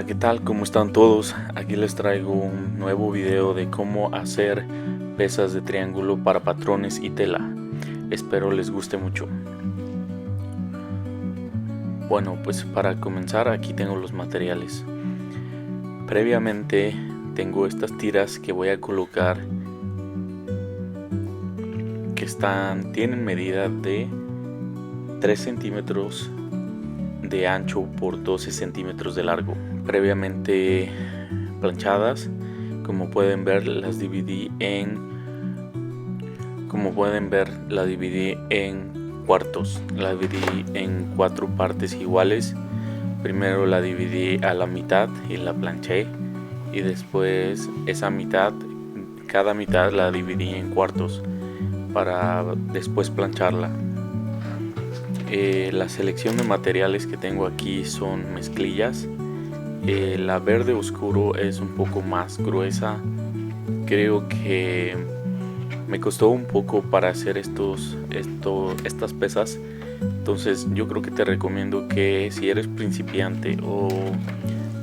Hola, ¿qué tal? ¿Cómo están todos? Aquí les traigo un nuevo video de cómo hacer pesas de triángulo para patrones y tela. Espero les guste mucho. Bueno, pues para comenzar aquí tengo los materiales. Previamente tengo estas tiras que voy a colocar que tienen medida de 3 centímetros de ancho por 12 centímetros de largo, previamente planchadas. Como pueden ver, la dividí en cuartos, la dividí en 4 partes iguales. Primero la dividí a la mitad y la planché, y después cada mitad la dividí en cuartos para después plancharla. La selección de materiales que tengo aquí son mezclillas. La verde oscuro es un poco más gruesa. Creo que me costó un poco para hacer estas pesas. Entonces yo creo que te recomiendo que si eres principiante o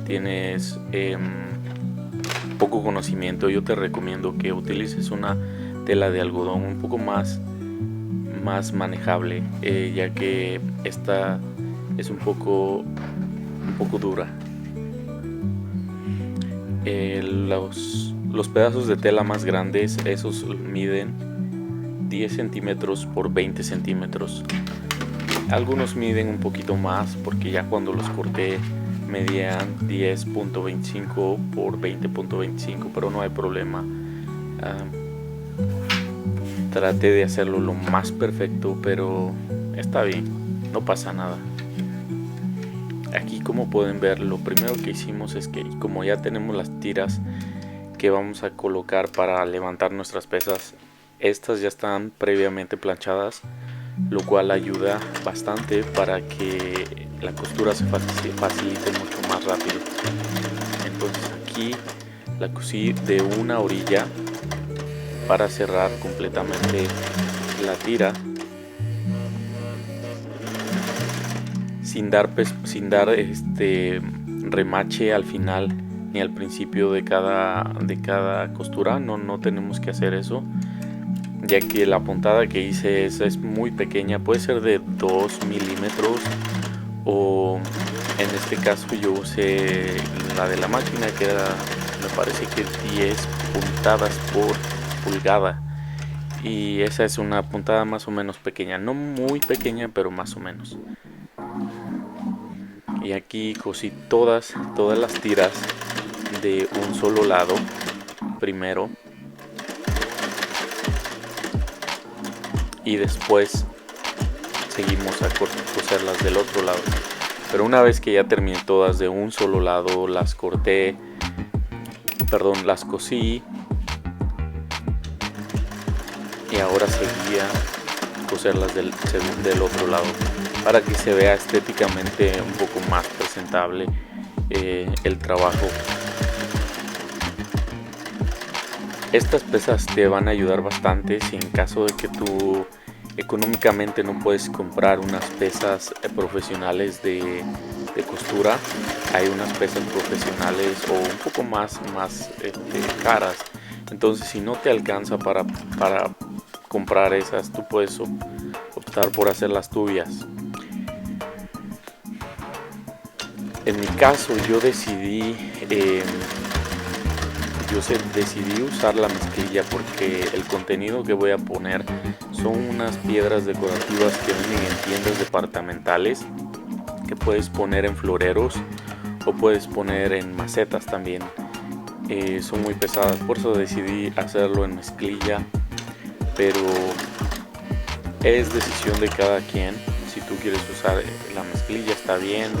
tienes poco conocimiento, yo te recomiendo que utilices una tela de algodón un poco más manejable, ya que esta es un poco dura. Los pedazos de tela más grandes, esos miden 10 centímetros por 20 centímetros. Algunos miden un poquito más porque ya cuando los corté medían 10.25 por 20.25, pero no hay problema. Traté de hacerlo lo más perfecto, pero está bien, no pasa nada. Aquí, como pueden ver, lo primero que hicimos es que, como ya tenemos las tiras que vamos a colocar para levantar nuestras pesas, estas ya están previamente planchadas, lo cual ayuda bastante para que la costura se facilite mucho más rápido. Entonces aquí la cosí de una orilla para cerrar completamente la tira, sin dar remache al final ni al principio de cada costura. No tenemos que hacer eso, ya que la puntada que hice es muy pequeña, puede ser de 2 milímetros, o en este caso yo usé la de la máquina, que era, me parece que 10 puntadas por pulgada, y esa es una puntada más o menos pequeña, no muy pequeña, pero más o menos. Y aquí cosí todas las tiras de un solo lado primero, y después seguimos a coserlas del otro lado. Pero una vez que ya terminé todas de un solo lado, las cosí, y ahora seguía coserlas del otro lado para que se vea estéticamente un poco más presentable el trabajo. Estas pesas te van a ayudar bastante si en caso de que tú económicamente no puedes comprar unas pesas profesionales de costura. Hay unas pesas profesionales o un poco más caras. Entonces, si no te alcanza para comprar esas, tú puedes optar por hacer las tuyas. En mi caso, yo decidí usar la mezclilla porque el contenido que voy a poner son unas piedras decorativas que venden en tiendas departamentales, que puedes poner en floreros o puedes poner en macetas también. Son muy pesadas, por eso decidí hacerlo en mezclilla, pero es decisión de cada quien. Si tú quieres usar la mezclilla, está bien.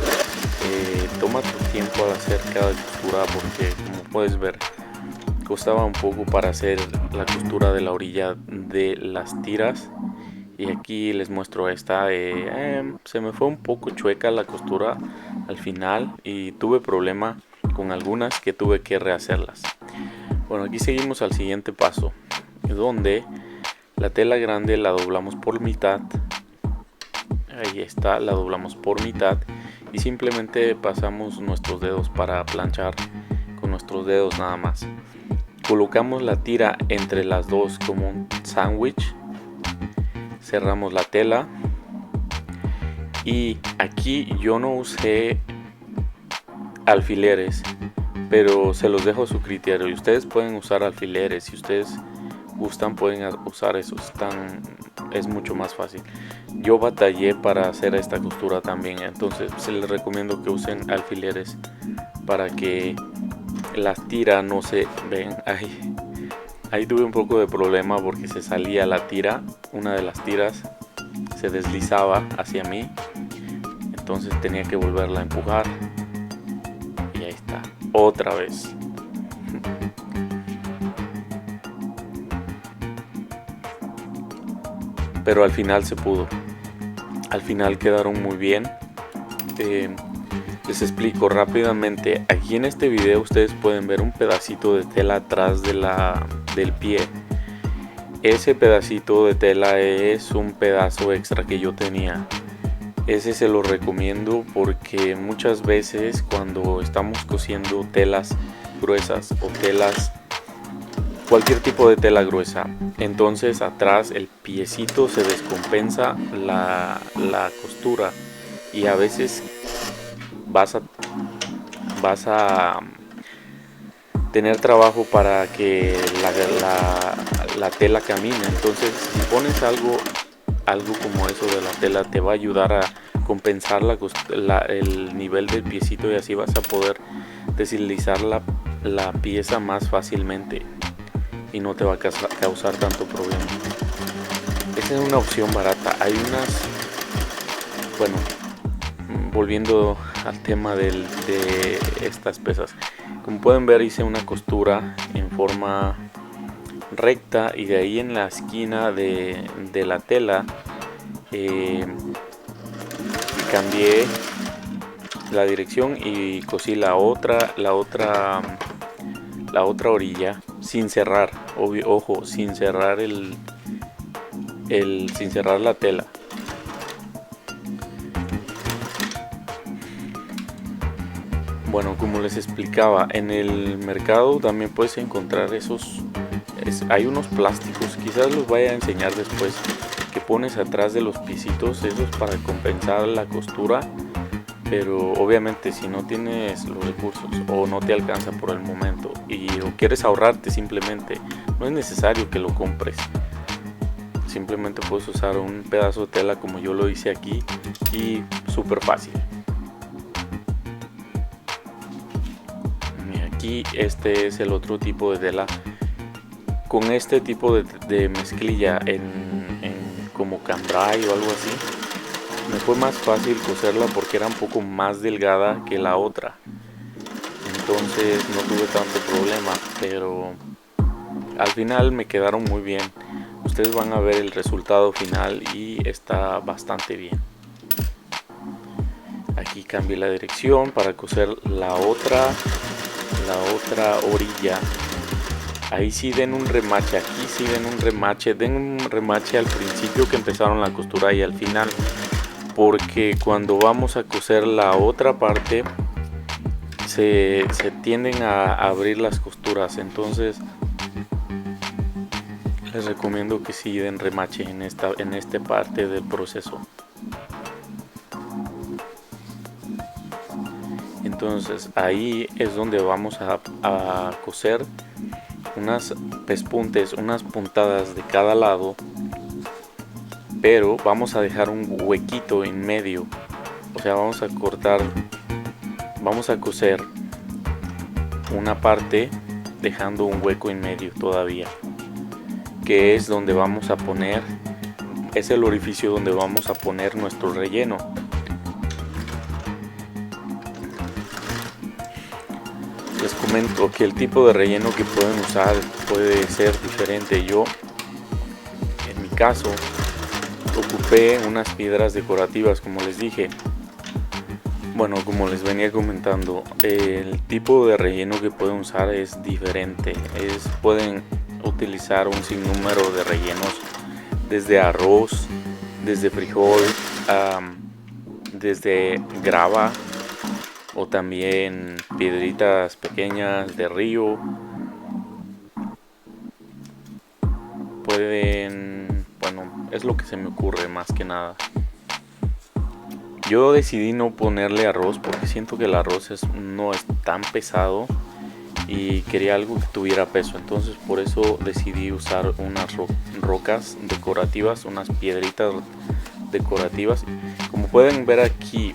Toma tu tiempo al hacer cada costura, porque como puedes ver, costaba un poco para hacer la costura de la orilla de las tiras. Y aquí les muestro esta. Se me fue un poco chueca la costura al final y tuve problema con algunas que tuve que rehacerlas. Bueno, aquí seguimos al siguiente paso, donde la tela grande la doblamos por mitad. Ahí está, la doblamos por mitad, y simplemente pasamos nuestros dedos para planchar con nuestros dedos nada más. Colocamos la tira entre las dos como un sándwich, cerramos la tela y aquí yo no usé alfileres, pero se los dejo a su criterio y ustedes pueden usar alfileres. Si ustedes gustan pueden usar esos, es mucho más fácil. Yo batallé para hacer esta costura también, entonces se les recomiendo que usen alfileres para que las tiras no se ven. Ahí tuve un poco de problema porque se salía la tira, una de las tiras se deslizaba hacia mí, entonces tenía que volverla a empujar y ahí está, otra vez. Pero al final se pudo, al final quedaron muy bien. Les explico rápidamente. Aquí en este video ustedes pueden ver un pedacito de tela atrás del pie. Ese pedacito de tela es un pedazo extra que yo tenía. Ese se lo recomiendo porque muchas veces cuando estamos cosiendo telas gruesas o cualquier tipo de tela gruesa, entonces atrás el piecito se descompensa la costura y a veces vas a tener trabajo para que la tela camine. Entonces si pones algo como eso de la tela, te va a ayudar a compensar el nivel del piecito y así vas a poder deslizar la pieza más fácilmente y no te va a causar tanto problema. Esa es una opción barata. Hay unas, bueno, volviendo al tema de estas pesas, como pueden ver hice una costura en forma recta y de ahí en la esquina de la tela cambié la dirección y cosí la otra orilla sin cerrar, ojo, sin cerrar sin cerrar la tela. Bueno, como les explicaba, en el mercado también puedes encontrar hay unos plásticos, quizás los vaya a enseñar después, que pones atrás de los piecitos, esos para compensar la costura, pero obviamente si no tienes los recursos o no te alcanza por el momento o quieres ahorrarte, simplemente no es necesario que lo compres, simplemente puedes usar un pedazo de tela como yo lo hice aquí y súper fácil. Aquí este es el otro tipo de tela. Con este tipo de mezclilla como cambray o algo así, me fue más fácil coserla porque era un poco más delgada que la otra, entonces no tuve tanto problema, pero al final me quedaron muy bien. Ustedes van a ver el resultado final y está bastante bien. Aquí cambié la dirección para coser la otra orilla. Ahí sí den un remache, aquí sí den un remache al principio que empezaron la costura y al final, porque cuando vamos a coser la otra parte se tienden a abrir las costuras, entonces les recomiendo que sí den remache en esta parte del proceso. Entonces ahí es donde vamos a coser unas pespuntes, unas puntadas de cada lado, pero vamos a dejar un huequito en medio, o sea vamos a coser una parte dejando un hueco en medio todavía, que es donde vamos a poner, es el orificio donde vamos a poner nuestro relleno. Les comento que el tipo de relleno que pueden usar puede ser diferente. Yo, en mi caso, ocupé unas piedras decorativas, como les dije. Bueno, como les venía comentando, el tipo de relleno que pueden usar es diferente. Pueden utilizar un sinnúmero de rellenos, desde arroz, desde frijol, desde grava o también piedritas pequeñas de río. Pueden, bueno, es lo que se me ocurre más que nada. Yo decidí no ponerle arroz porque siento que el arroz no es tan pesado y quería algo que tuviera peso, entonces por eso decidí usar unas rocas decorativas, unas piedritas decorativas. Como pueden ver aquí,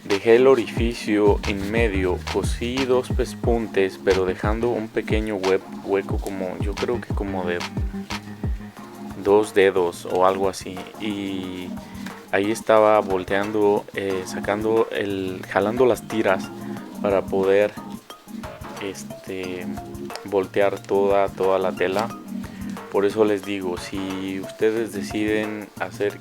dejé el orificio en medio, cosí 2 pespuntes, pero dejando un pequeño hueco, como yo creo que como de 2 dedos o algo así, y ahí estaba volteando, jalando las tiras para poder voltear toda la tela. Por eso les digo, si ustedes deciden hacer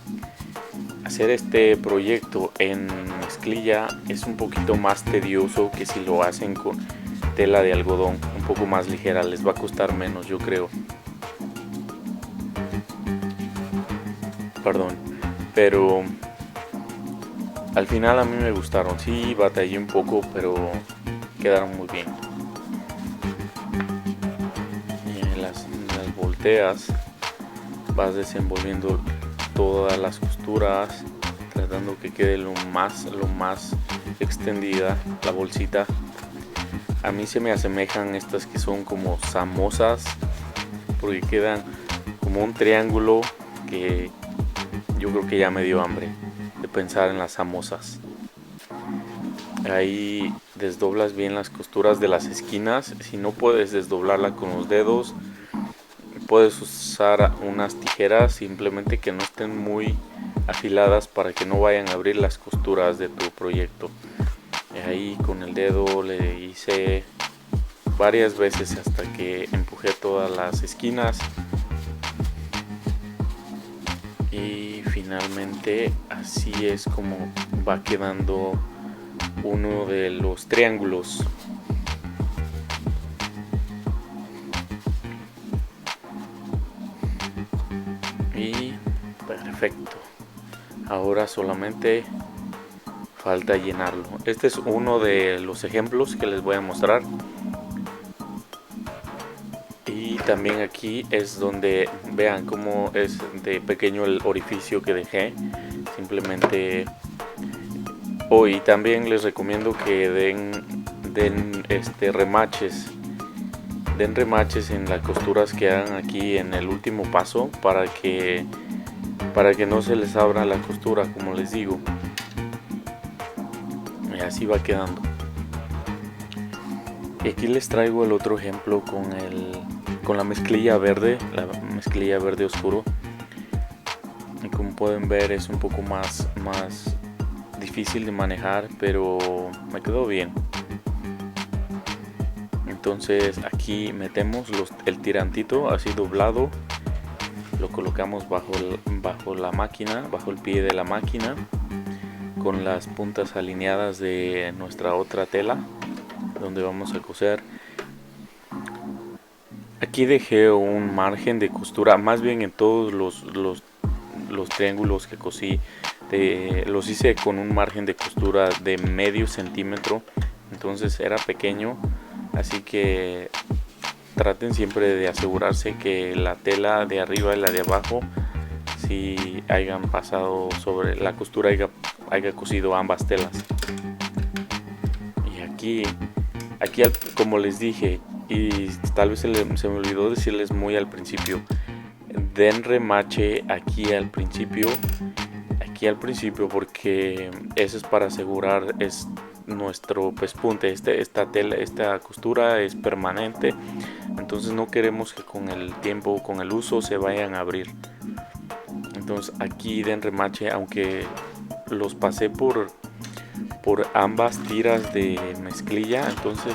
este proyecto en mezclilla, es un poquito más tedioso que si lo hacen con tela de algodón un poco más ligera. Les va a costar menos, yo creo. Perdón, pero al final a mí me gustaron. Sí, batallé un poco, pero quedaron muy bien. Y las volteas, vas desenvolviendo todas las costuras, tratando que quede lo más extendida la bolsita. A mí se me asemejan estas que son como samosas, porque quedan como un triángulo que yo creo que ya me dio hambre de pensar en las samosas. Ahí desdoblas bien las costuras de las esquinas. Si no puedes desdoblarla con los dedos, puedes usar unas tijeras, simplemente que no estén muy afiladas para que no vayan a abrir las costuras de tu proyecto. Ahí con el dedo le hice varias veces hasta que empujé todas las esquinas. Y finalmente así es como va quedando uno de los triángulos. Y perfecto. Ahora solamente falta llenarlo. Este es uno de los ejemplos que les voy a mostrar. Y también aquí es donde vean cómo es de pequeño el orificio que dejé. Simplemente hoy también les recomiendo que den remaches. Den remaches en las costuras que hagan aquí en el último paso para que no se les abra la costura, como les digo. Y así va quedando. Y aquí les traigo el otro ejemplo con la mezclilla verde, oscuro. Y como pueden ver es un poco más difícil de manejar, pero me quedó bien. Entonces aquí metemos el tirantito así doblado, lo colocamos bajo la máquina, bajo el pie de la máquina, con las puntas alineadas de nuestra otra tela donde vamos a coser. Aquí dejé un margen de costura, más bien en todos los triángulos que cosí, los hice con un margen de costura de medio centímetro, entonces era pequeño, así que traten siempre de asegurarse que la tela de arriba y la de abajo si hayan pasado sobre la costura, haya cosido ambas telas. Y aquí como les dije, y tal vez se me olvidó decirles muy al principio, den remache aquí al principio, porque eso es para asegurar nuestro pespunte. Esta costura es permanente, entonces no queremos que con el tiempo, con el uso, se vayan a abrir. Entonces aquí den remache, aunque los pasé por ambas tiras de mezclilla, entonces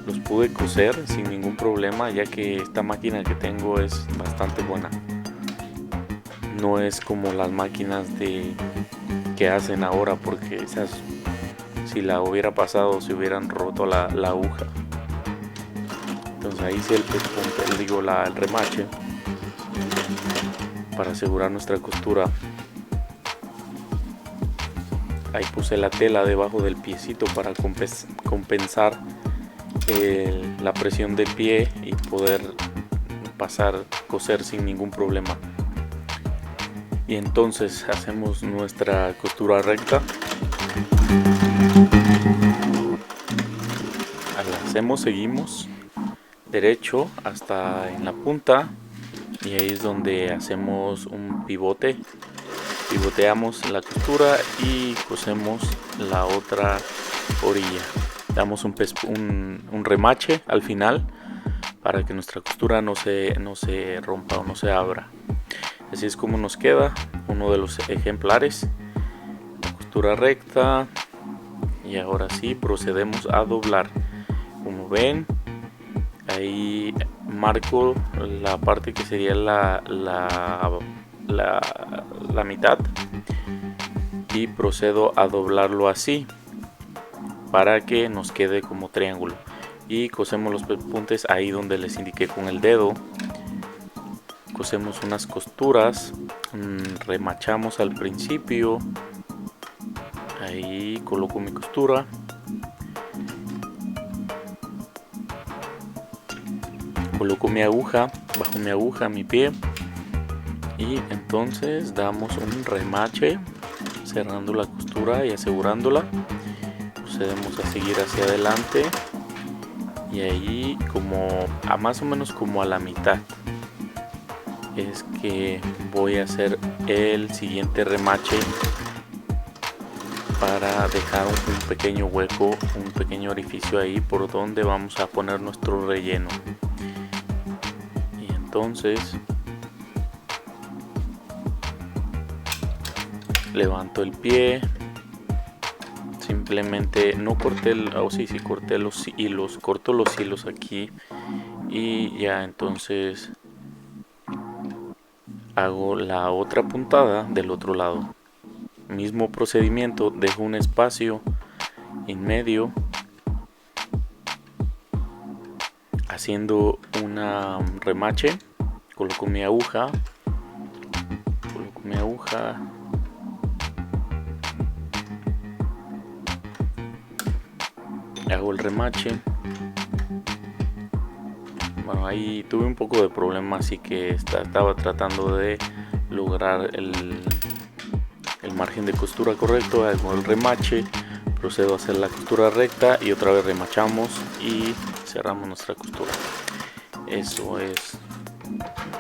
los pude coser sin ningún problema, ya que esta máquina que tengo es bastante buena. No es como las máquinas que hacen ahora, porque esas, si la hubiera pasado, se hubieran roto la aguja. Entonces ahí hice el remache para asegurar nuestra costura. Ahí puse la tela debajo del piecito para compensar la presión del pie y poder coser sin ningún problema. Y entonces hacemos nuestra costura recta. La hacemos, seguimos derecho hasta en la punta, y ahí es donde hacemos un pivote. Pivoteamos la costura y cosemos la otra orilla. Damos un remache al final para que nuestra costura no se rompa o no se abra. Así es como nos queda uno de los ejemplares. La costura recta, y ahora sí procedemos a doblar. Como ven, ahí marco la parte que sería la mitad y procedo a doblarlo así para que nos quede como triángulo, y cosemos los pespuntes ahí donde les indiqué con el dedo. Cosemos unas costuras, remachamos al principio, ahí coloco mi costura, coloco mi aguja, bajo mi aguja mi pie, y entonces damos un remache cerrando la costura y asegurándola. Procedemos a seguir hacia adelante, y ahí más o menos como a la mitad es que voy a hacer el siguiente remache para dejar un pequeño hueco, un pequeño orificio ahí por donde vamos a poner nuestro relleno. Y entonces levanto el pie, simplemente no corté corté los hilos, corto los hilos aquí, y ya entonces hago la otra puntada del otro lado. Mismo procedimiento, dejo un espacio en medio haciendo una remache, coloco mi aguja, hago el remache. Bueno, ahí tuve un poco de problema, así que estaba tratando de lograr el margen de costura correcto. Hago el remache, procedo a hacer la costura recta y otra vez remachamos y cerramos nuestra costura. Eso es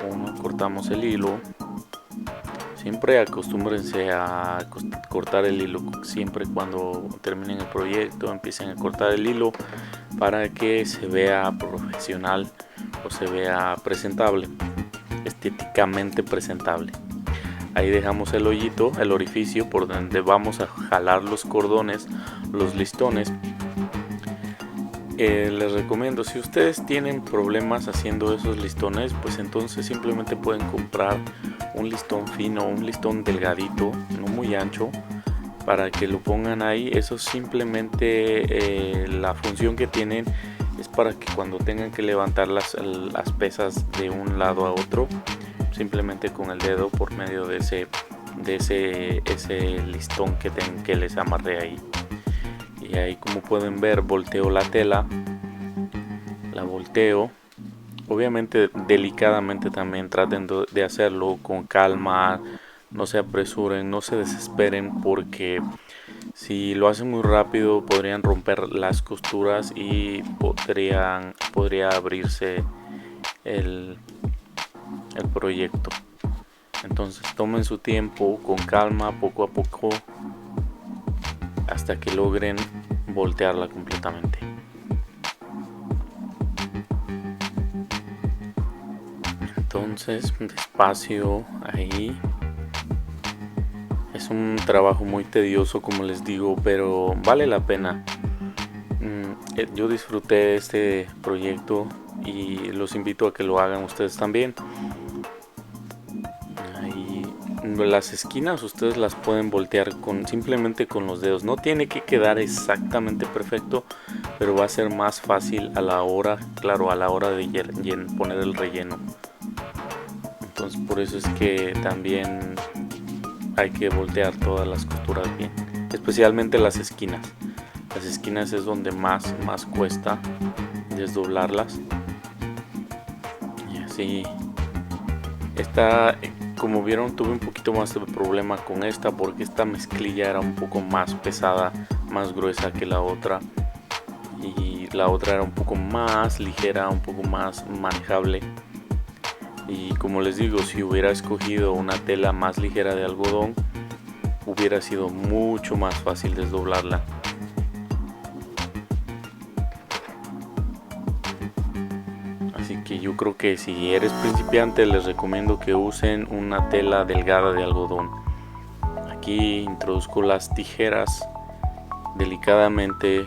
como cortamos el hilo. Siempre acostúmbrense a cortar el hilo, siempre cuando terminen el proyecto empiecen a cortar el hilo para que se vea profesional o se vea presentable, estéticamente presentable. Ahí dejamos el hoyito, el orificio por donde vamos a jalar los cordones, los listones. Les recomiendo, si ustedes tienen problemas haciendo esos listones, pues entonces simplemente pueden comprar un listón fino, un listón delgadito, no muy ancho, para que lo pongan ahí. Eso simplemente la función que tienen es para que cuando tengan que levantar las pesas de un lado a otro, simplemente con el dedo por medio de ese listón que les amarré ahí. Y ahí, como pueden ver, volteo la tela, la volteo, obviamente delicadamente también. Traten de hacerlo con calma, no se apresuren, no se desesperen, porque si lo hacen muy rápido podrían romper las costuras y podría abrirse el proyecto. Entonces tomen su tiempo, con calma, poco a poco, hasta que logren voltearla completamente. Entonces despacio ahí. Es un trabajo muy tedioso, como les digo, pero vale la pena. Yo disfruté este proyecto y los invito a que lo hagan ustedes también. Las esquinas ustedes las pueden voltear simplemente con los dedos. No tiene que quedar exactamente perfecto, pero va a ser más fácil a la hora de poner el relleno. Entonces por eso es que también hay que voltear todas las costuras bien. especialmente las esquinas. Las esquinas es donde más cuesta desdoblarlas. Y así, esta, como vieron, tuve un poquito más de problema con esta porque esta mezclilla era un poco más pesada, más gruesa que la otra, y la otra era un poco más ligera, un poco más manejable. Y como les digo, si hubiera escogido una tela más ligera de algodón, hubiera sido mucho más fácil desdoblarla. Así que yo creo que si eres principiante, les recomiendo que usen una tela delgada de algodón. Aquí introduzco las tijeras delicadamente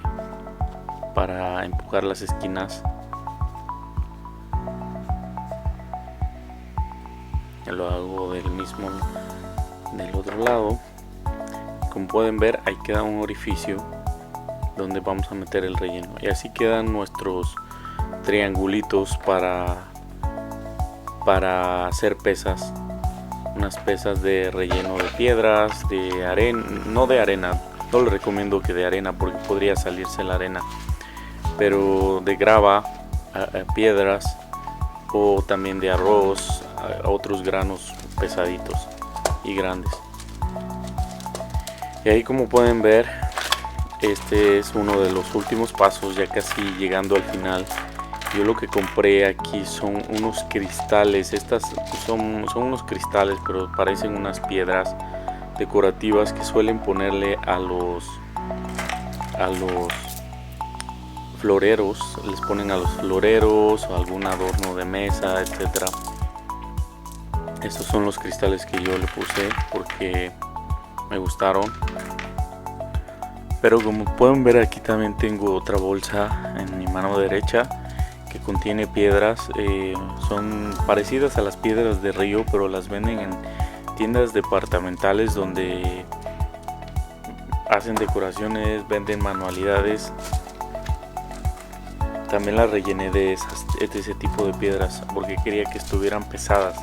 para empujar las esquinas. Lo hago del otro lado. Como pueden ver, ahí queda un orificio donde vamos a meter el relleno, y así quedan nuestros triangulitos para hacer pesas, unas pesas de relleno de piedras, de arena, no les recomiendo que de arena porque podría salirse la arena, pero de grava, piedras, o también de arroz, otros granos pesaditos y grandes. Y ahí, como pueden ver, este es uno de los últimos pasos, ya casi llegando al final. Yo lo que compré aquí son unos cristales. Estas son unos cristales, pero parecen unas piedras decorativas que suelen ponerle a los floreros. Les ponen a los floreros o algún adorno de mesa, etcétera. Estos son los cristales que yo le puse porque me gustaron. Pero como pueden ver, aquí también tengo otra bolsa en mi mano derecha que contiene piedras. Son parecidas a las piedras de río, pero las venden en tiendas departamentales donde hacen decoraciones, venden manualidades. También las rellené de ese tipo de piedras porque quería que estuvieran pesadas.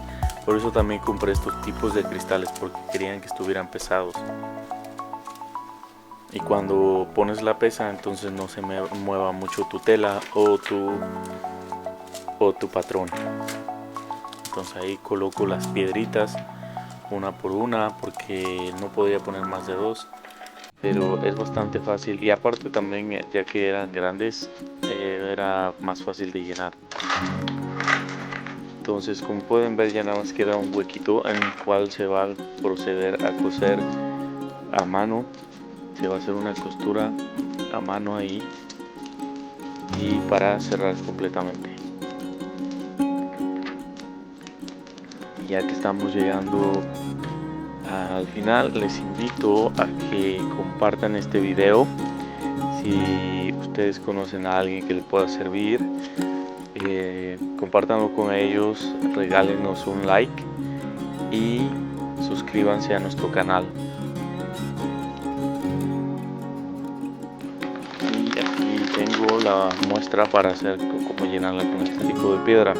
Por eso también compré estos tipos de cristales, porque querían que estuvieran pesados. Y cuando pones la pesa, entonces no se mueva mucho tu tela o tu patrón. Entonces ahí coloco las piedritas una por una porque no podía poner más de dos, pero es bastante fácil. Y aparte también, ya que eran grandes, era más fácil de llenar. Entonces, como pueden ver, ya nada más queda un huequito en el cual se va a proceder a coser a mano. Se va a hacer una costura a mano ahí, y para cerrar completamente. Ya que estamos llegando al final, les invito a que compartan este video. Si ustedes conocen a alguien que le pueda servir, compártanlo con ellos, regálenos un like y suscríbanse a nuestro canal. Y aquí tengo la muestra para hacer cómo llenarla con este tipo de piedra.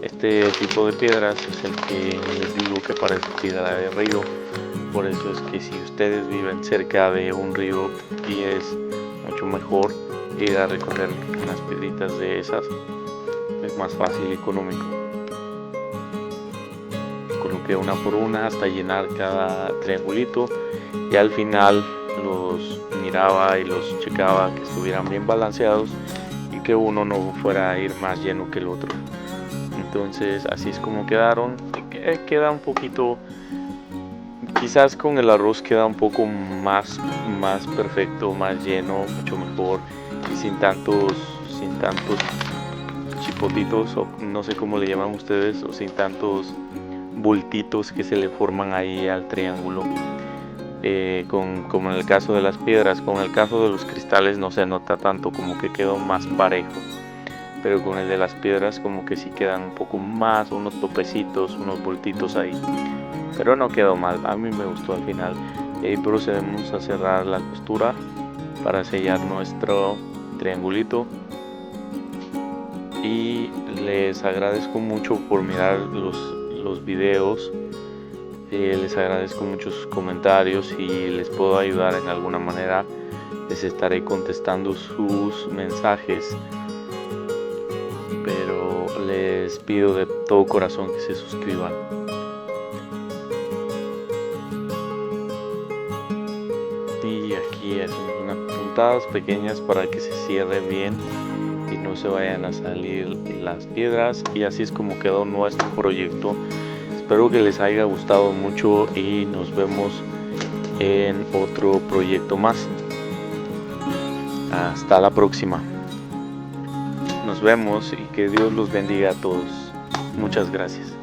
Este tipo de piedras es el que les digo que parece piedra de río. Por eso es que si ustedes viven cerca de un río, y es mucho mejor ir a recoger unas piedritas de esas. Es más fácil y económico. Coloqué una por una hasta llenar cada triangulito, y al final los miraba y los checaba que estuvieran bien balanceados y que uno no fuera a ir más lleno que el otro. Entonces así es como quedaron. Queda un poquito, quizás con el arroz queda un poco más perfecto, más lleno, mucho mejor, y sin tantos chipotitos, o no sé cómo le llaman ustedes, o sin tantos bultitos que se le forman ahí al triángulo. Como en el caso de las piedras. Con el caso de los cristales no se nota tanto, como que quedó más parejo, pero con el de las piedras como que sí quedan un poco más, unos topecitos, unos bultitos ahí, pero no quedó mal, a mí me gustó al final. Y ahí procedemos a cerrar la costura para sellar nuestro triangulito. Y les agradezco mucho por mirar los videos. Les agradezco mucho sus comentarios y les puedo ayudar en alguna manera. Les estaré contestando sus mensajes, pero les pido de todo corazón que se suscriban. Y aquí es unas puntadas pequeñas para que se cierre bien y no se vayan a salir las piedras. Y así es como quedó nuestro proyecto. Espero que les haya gustado mucho y nos vemos en otro proyecto más. Hasta la próxima. Nos vemos y que Dios los bendiga a todos. Muchas gracias.